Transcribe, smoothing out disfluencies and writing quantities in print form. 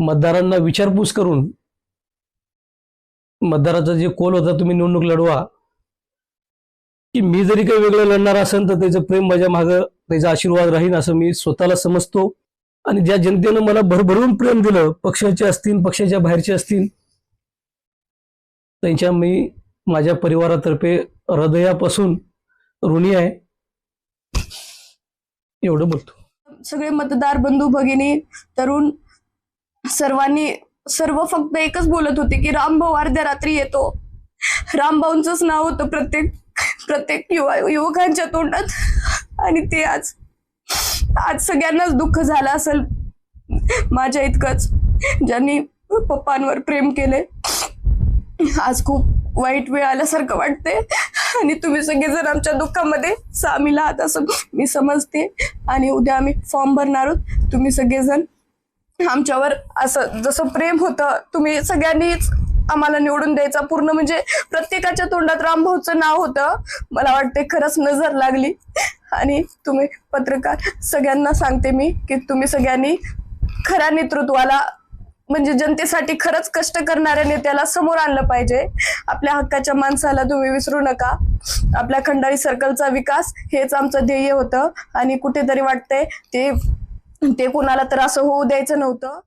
मतदारांना विचारपूस करून मतदाराचा जे कोल होता तुम्ही निवडणूक लढवा, की मी जरी काही वेगळं लढणार असेल तर त्याचं प्रेम माझ्या मागं, त्याचा आशीर्वाद राहील असं मी स्वतःला समजतो। आणि ज्या जनतेनं मला भरभरून प्रेम दिलं, पक्षाचे असतील पक्षाच्या बाहेरचे असतील, त्यांच्या मी माझ्या परिवारातर्फे हृदयापासून ऋणी आहे, एवढं बोलतो। सगळे मतदार बंधू भगिनी तरुण सर्व फक्त एकच बोलत होते की रामभाऊ अर्ध्या रात्री येतो। रामभाऊंचंच नाव होतं प्रत्येक युवकांच्या तोंडात। आणि ते आज सगळ्यांनाच दुःख झालं असेल माझ्या इतकंच, ज्यांनी पप्पांवर प्रेम केले। आज खूप वाईट वेळ आल्यासारखं वाटते आणि तुम्ही सगळेजण आमच्या दुःखामध्ये सामील आहात असं मी समजते। आणि उद्या आम्ही फॉर्म भरणार आहोत। तुम्ही सगळेजण आमच्यावर असं जसं प्रेम होतं तुम्ही सगळ्यांनीच आम्हाला निवडून द्यायचा। पूर्ण म्हणजे प्रत्येकाच्या तोंडात रामभाऊचं नाव होतं। मला वाटते खरंच नजर लागली। आणि तुम्ही पत्रकार सगळ्यांना सांगते मी की तुम्ही सगळ्यांनी खऱ्या नेतृत्वाला, म्हणजे जनतेसाठी खरंच कष्ट करणाऱ्या नेत्याला समोर आणलं पाहिजे। आपल्या हक्काच्या माणसाला तुम्ही विसरू नका। आपल्या खंडाळी सर्कलचा विकास हेच आमचं ध्येय होतं आणि कुठेतरी वाटतंय ते कोणाला तर असं होऊ द्यायचं नव्हतं।